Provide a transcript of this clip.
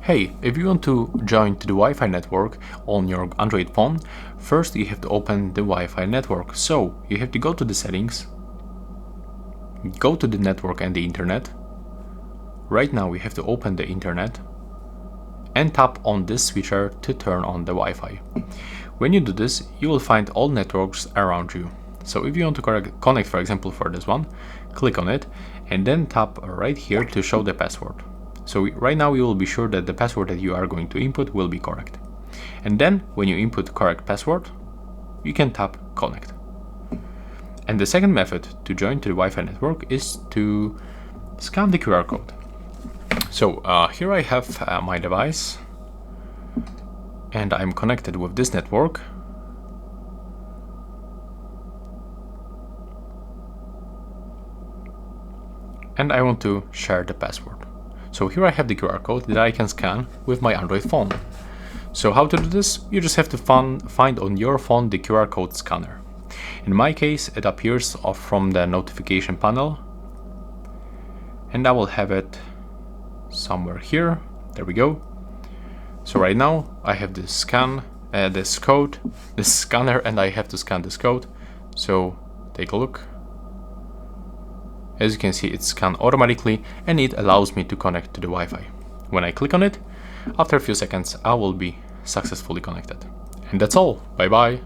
Hey, if you want to join to the Wi-Fi network on your Android phone, first you have to open the Wi-Fi network. So you have to go to the settings, go to the network and the internet. Right now we have to open the internet and tap on this switcher to turn on the Wi-Fi. When you do this, you will find all networks around you. So if you want to connect, for example, for this one, click on it and then tap right here to show the password. So right now you will be sure that the password that you are going to input will be correct. And then when you input correct password, you can tap connect. And the second method to join to the Wi-Fi network is to scan the QR code. So here I have my device and I'm connected with this network. And I want to share the password. So here I have the QR code that I can scan with my Android phone. So how to do this? You just have to find on your phone the QR code scanner. In my case, it appears from the notification panel. And I will have it somewhere here. There we go. So right now I have this scanner, and I have to scan this code. So take a look. As you can see, it's scanned automatically and it allows me to connect to the Wi-Fi. When I click on it, after a few seconds, I will be successfully connected. And that's all. Bye bye.